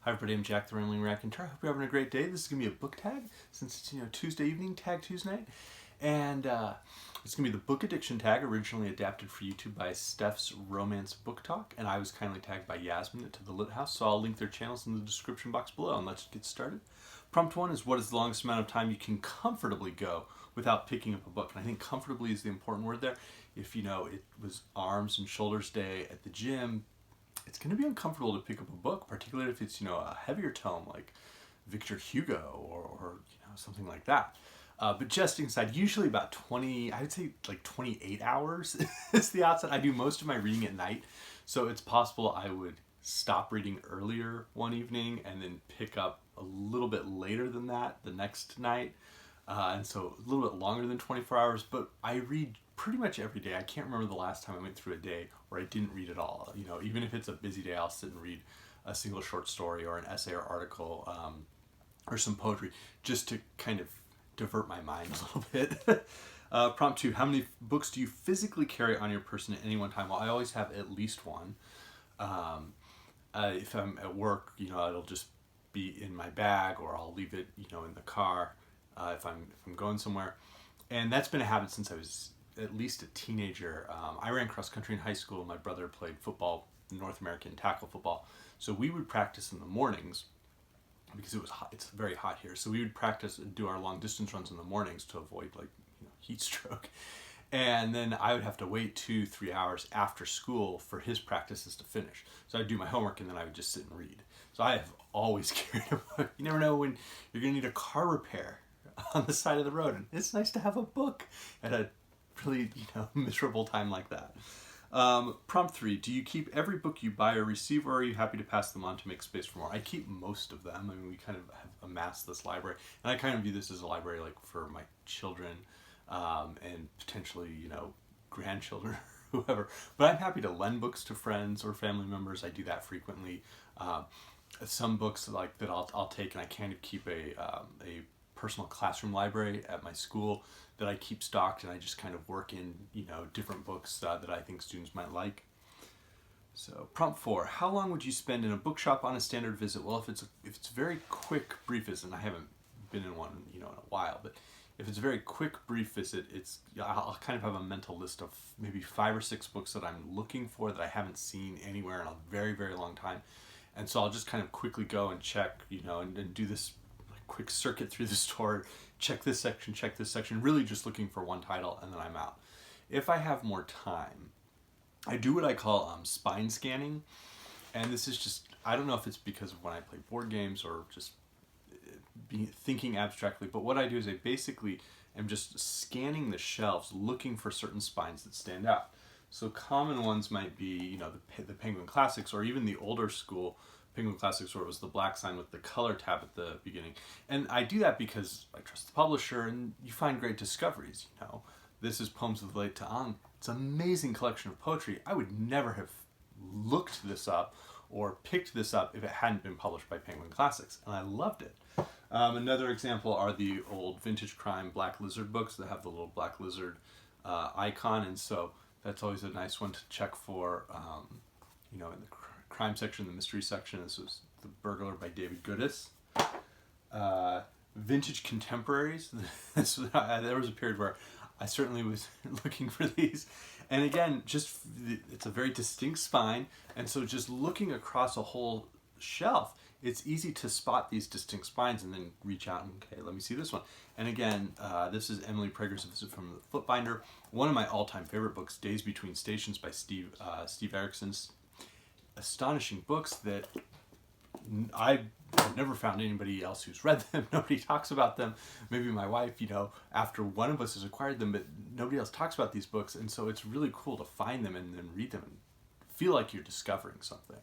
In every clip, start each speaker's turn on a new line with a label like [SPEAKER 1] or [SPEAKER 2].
[SPEAKER 1] Hi everybody, I'm Jack the Rambling Raconteur. I hope you're having a great day. This is going to be a book tag, since it's Tuesday evening, Tag Tuesday night. And it's going to be the book addiction tag, originally adapted for YouTube by Stephs Romance Book Talk. And I was kindly tagged by Yasmin to the Lit House, so I'll link their channels in the description box below. And let's get started. Prompt 1 is, what is the longest amount of time you can comfortably go without picking up a book? And I think comfortably is the important word there. If it was arms and shoulders day at the gym, it's going to be uncomfortable to pick up a book, particularly if it's, a heavier tome like Victor Hugo or something like that. But jesting aside, usually about 20, I would say like 28 hours is the outside. I do most of my reading at night, so it's possible I would stop reading earlier one evening and then pick up a little bit later than that the next night. And so a little bit longer than 24 hours, but I read pretty much every day. I can't remember the last time I went through a day where I didn't read at all. Even if it's a busy day, I'll sit and read a single short story or an essay or article or some poetry just to kind of divert my mind a little bit. Prompt 2, how many books do you physically carry on your person at any one time? Well, I always have at least one. If I'm at work, it'll just be in my bag, or I'll leave it, in the car if I'm going somewhere. And that's been a habit since I was at least a teenager. I ran cross country in high school. My brother played football, North American tackle football. So we would practice in the mornings because it was hot. It's very hot here. So we would practice and do our long distance runs in the mornings to avoid heat stroke. And then I would have to wait 2-3 hours after school for his practices to finish. So I'd do my homework and then I would just sit and read. So I have always carried a book. You never know when you're going to need a car repair on the side of the road, and it's nice to have a book at a really miserable time like that. Prompt 3, do you keep every book you buy or receive, or are you happy to pass them on to make space for more? I keep most of them. I mean, we kind of have amassed this library, and I kind of view this as a library like for my children and potentially grandchildren or whoever, but I'm happy to lend books to friends or family members. I do that frequently. Some books like that I'll take, and I kind of keep a personal classroom library at my school that I keep stocked, and I just kind of work in different books that I think students might like. So prompt 4, how long would you spend in a bookshop on a standard visit? Well, if it's a very quick brief visit, and I haven't been in one in a while, but if it's a very quick brief visit, I'll kind of have a mental list of maybe 5 or 6 books that I'm looking for that I haven't seen anywhere in a very, very long time. And so I'll just kind of quickly go and check, and do this quick circuit through the store, check this section, really just looking for one title, and then I'm out. If I have more time, I do what I call spine scanning, and this is just, I don't know if it's because of when I play board games or just thinking abstractly, but what I do is I basically am just scanning the shelves, looking for certain spines that stand out. So common ones might be, the Penguin Classics, or even the older school Penguin Classics where it was the black sign with the color tab at the beginning. And I do that because I trust the publisher, and you find great discoveries. This is Poems of the Late Ta'an. It's an amazing collection of poetry. I would never have looked this up or picked this up if it hadn't been published by Penguin Classics, and I loved it. Another example are the old vintage crime Black Lizard books that have the little Black Lizard icon, and so that's always a nice one to check for, in the crime section, the mystery section. This was The Burglar by David Goodis. Vintage contemporaries. There was a period where I certainly was looking for these. And again, it's a very distinct spine, and so just looking across a whole shelf, it's easy to spot these distinct spines and then reach out and, okay, let me see this one. And again, this is Emily Prager's Visit from the Footbinder. One of my all-time favorite books, Days Between Stations by Steve Erickson's astonishing books that I've never found anybody else who's read them. Nobody talks about them. Maybe my wife, after one of us has acquired them, but nobody else talks about these books. And so it's really cool to find them and then read them and feel like you're discovering something.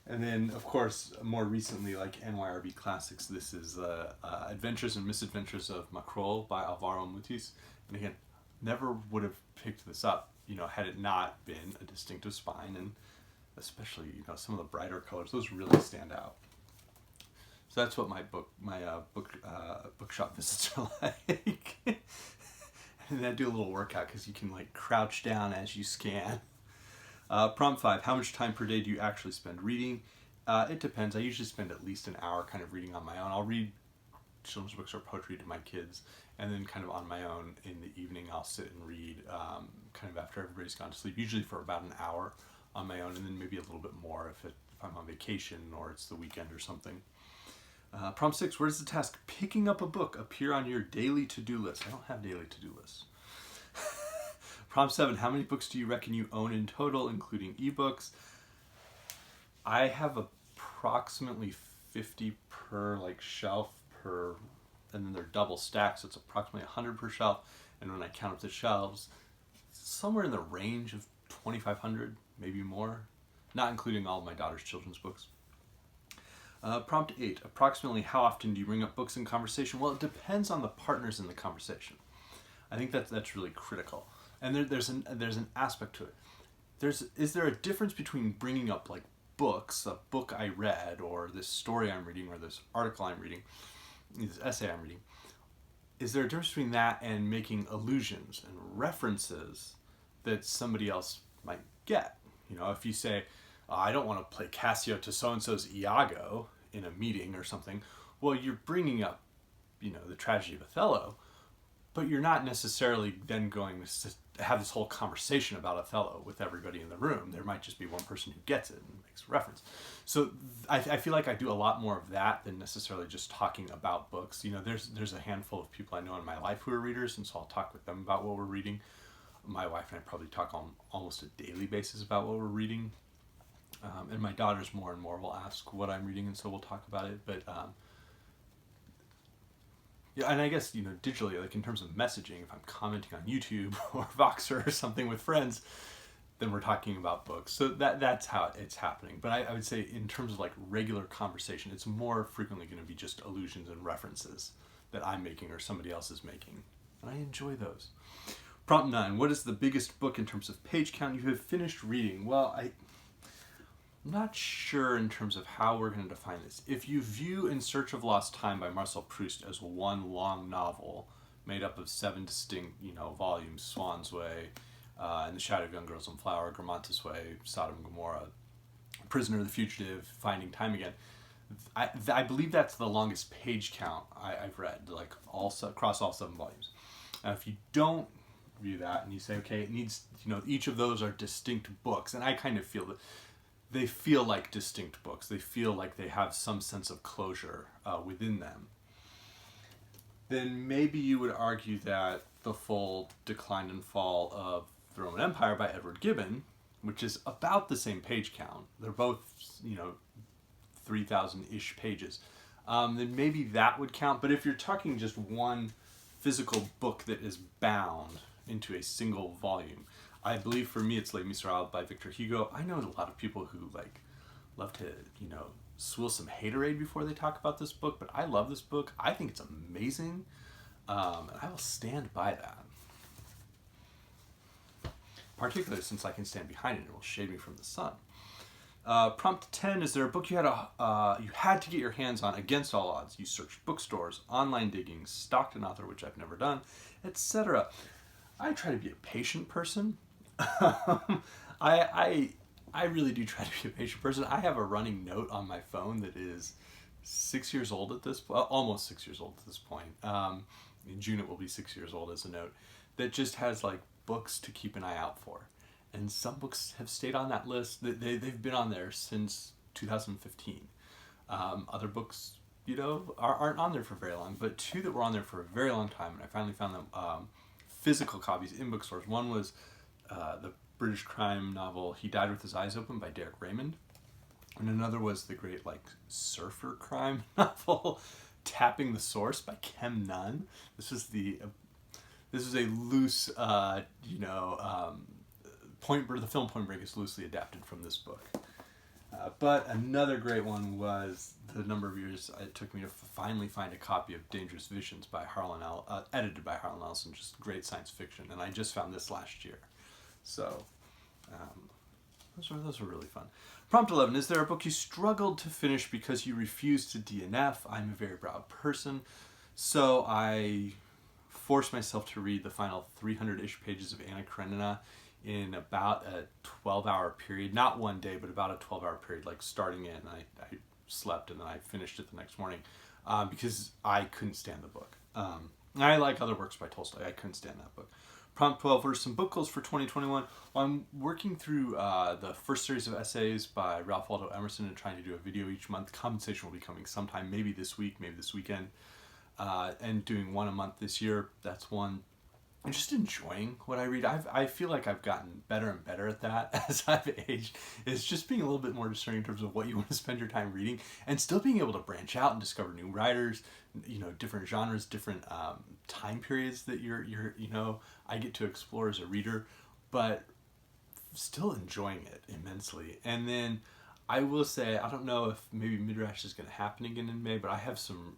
[SPEAKER 1] And then, of course, more recently, like NYRB Classics, this is the Adventures and Misadventures of Macrol by Alvaro Mutis. And again, never would have picked this up, had it not been a distinctive spine, and especially, some of the brighter colors, those really stand out. So that's what my bookshop visits are like. And I do a little workout because you can crouch down as you scan. Prompt 5, how much time per day do you actually spend reading? It depends. I usually spend at least an hour kind of reading on my own. I'll read children's books or poetry to my kids, and then kind of on my own in the evening I'll sit and read kind of after everybody's gone to sleep, usually for about an hour on my own, and then maybe a little bit more if I'm on vacation or it's the weekend or something. Prompt 6, where does the task picking up a book appear on your daily to-do list? I don't have daily to-do lists. Prompt 7, how many books do you reckon you own in total, including ebooks? I have approximately 50 per shelf per, and then they're double stacked, so it's approximately 100 per shelf. And when I count up the shelves, somewhere in the range of 2,500, maybe more, not including all of my daughter's children's books. Prompt 8, approximately how often do you bring up books in conversation? Well, it depends on the partners in the conversation. I think that's really critical. And there's an aspect to it. Is there a difference between bringing up books, a book I read, or this story I'm reading, or this article I'm reading, this essay I'm reading? Is there a difference between that and making allusions and references that somebody else might get? If you say, I don't want to play Cassio to so-and-so's Iago in a meeting or something, well, you're bringing up, the tragedy of Othello, but you're not necessarily then going to have this whole conversation about Othello with everybody in the room. There might just be one person who gets it and makes a reference. So I feel like I do a lot more of that than necessarily just talking about books. There's a handful of people I know in my life who are readers, and so I'll talk with them about what we're reading. My wife and I probably talk on almost a daily basis about what we're reading. And my daughters more and more will ask what I'm reading, and so we'll talk about it. But yeah, and I guess, digitally, in terms of messaging, if I'm commenting on YouTube or Voxer or something with friends, then we're talking about books. So that's how it's happening. But I would say in terms of regular conversation, it's more frequently going to be just allusions and references that I'm making or somebody else is making. And I enjoy those. Prompt 9, what is the biggest book in terms of page count you have finished reading? Well, I'm not sure in terms of how we're going to define this. If you view In Search of Lost Time by Marcel Proust as one long novel made up of 7 distinct, volumes, Swan's Way, In the Shadow of Young Girls and Flower, Gramantis Way, Sodom and Gomorrah, Prisoner, The Fugitive, Finding Time Again, I believe that's the longest page count I've read, across all 7 volumes. Now, if you don't view that and you say, okay, it needs, each of those are distinct books, and I kind of feel that they feel like distinct books. They feel like they have some sense of closure within them. Then maybe you would argue that the full Decline and Fall of the Roman Empire by Edward Gibbon, which is about the same page count, they're both, 3,000-ish pages, then maybe that would count. But if you're talking just one physical book that is bound into a single volume, I believe for me it's Les Misérables by Victor Hugo. I know a lot of people who love to, swill some haterade before they talk about this book, but I love this book. I think it's amazing, and I will stand by that. Particularly since I can stand behind it, it will shade me from the sun. Prompt 10, is there a book you had to get your hands on against all odds? You searched bookstores, online digging, stalked an author, which I've never done, etc. I try to be a patient person. I really do try to be a patient person. I have a running note on my phone that is 6 years old at this point, almost 6 years old at this point. In June it will be 6 years old as a note that just has books to keep an eye out for. And some books have stayed on that list. They've been on there since 2015. Other books, aren't on there for very long, but 2 that were on there for a very long time, and I finally found them physical copies in bookstores. One was the British crime novel He Died with His Eyes Open by Raymond, and another was the great surfer crime novel Tapping the Source by Nunn. This was a loose the film Point Break is loosely adapted from this book. But another great one was the number of years it took me to finally find a copy of Dangerous Visions by Harlan, edited by Harlan Ellison, just great science fiction, and I just found this last year. So those were really fun. Prompt 11, is there a book you struggled to finish because you refused to DNF? I'm a very proud person, so I forced myself to read the final 300-ish pages of Anna Karenina in about a 12-hour period, not one day, but about a 12-hour period, like starting in, I slept and then I finished it the next morning, because I couldn't stand the book. I like other works by Tolstoy. I couldn't stand that book. Prompt 12, what are some book goals for 2021? Well, I'm working through the first series of essays by Ralph Waldo Emerson and trying to do a video each month. Compensation will be coming sometime, maybe this week, maybe this weekend, and doing one a month this year. That's one. I'm just enjoying what I read. I feel like I've gotten better and better at that as I've aged. It's just being a little bit more discerning in terms of what you want to spend your time reading, and still being able to branch out and discover new writers, different genres, different time periods that I get to explore as a reader, but still enjoying it immensely. And then I will say, I don't know if maybe Midrash is going to happen again in May, but I have some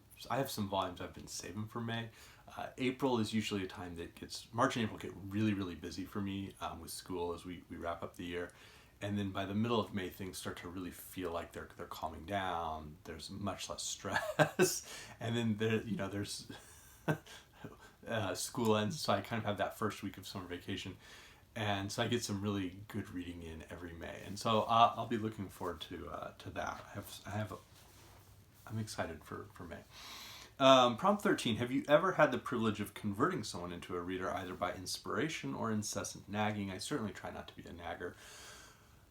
[SPEAKER 1] volumes I've been saving for May. April is usually a time that March and April get really, really busy for me with school as we wrap up the year. And then by the middle of May, things start to really feel like they're calming down. There's much less stress. And then there's school ends, so I kind of have that first week of summer vacation. And so I get some really good reading in every May. And so I'll be looking forward to that. I'm excited for May. Prompt 13, have you ever had the privilege of converting someone into a reader either by inspiration or incessant nagging? I certainly try not to be a nagger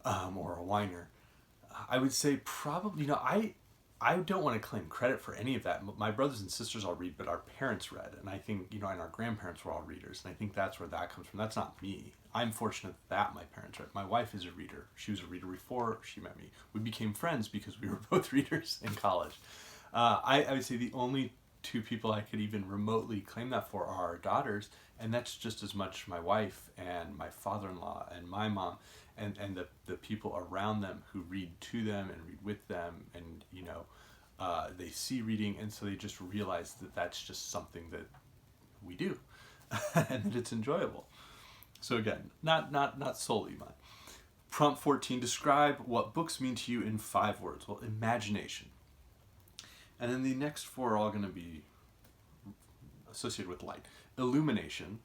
[SPEAKER 1] or a whiner. I would say probably, I don't want to claim credit for any of that. My brothers and sisters all read, but our parents read. And I think, and our grandparents were all readers. And I think that's where that comes from. That's not me. I'm fortunate that my parents read. My wife is a reader. She was a reader before she met me. We became friends because we were both readers in college. I would say the only two people I could even remotely claim that for are our daughters, and that's just as much my wife and my father-in-law and my mom and the people around them who read to them and read with them, and they see reading, and so they just realize that that's just something that we do and that it's enjoyable. So again, not solely mine. Prompt 14, describe what books mean to you in 5 words. Well, imagination. And then the next 4 are all going to be associated with light. Illumination,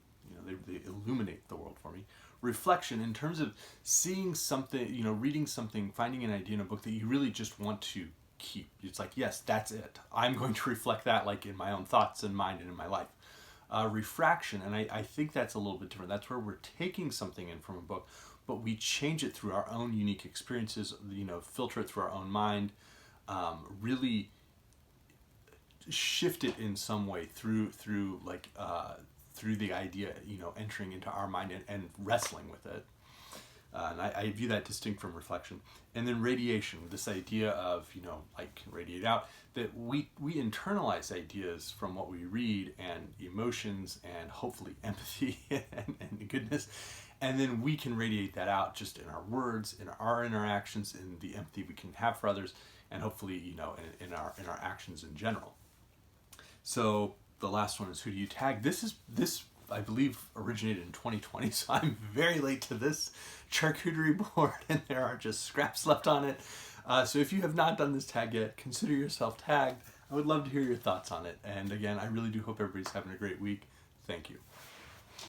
[SPEAKER 1] they illuminate the world for me. Reflection, in terms of seeing something, reading something, finding an idea in a book that you really just want to keep. It's like, yes, that's it. I'm going to reflect that like in my own thoughts and mind and in my life. Refraction, and I think that's a little bit different. That's where we're taking something in from a book, but we change it through our own unique experiences, filter it through our own mind, really shift it in some way through the idea, entering into our mind and wrestling with it. And I view that distinct from reflection. And then radiation, this idea of, like radiate out, that we internalize ideas from what we read and emotions and hopefully empathy and goodness. And then we can radiate that out just in our words, in our interactions, in the empathy we can have for others, and hopefully, in our actions in general. So the last one is, who do you tag? This I believe originated in 2020, so I'm very late to this charcuterie board, and there are just scraps left on it. So if you have not done this tag yet, consider yourself tagged. I would love to hear your thoughts on it. And again, I really do hope everybody's having a great week. Thank you.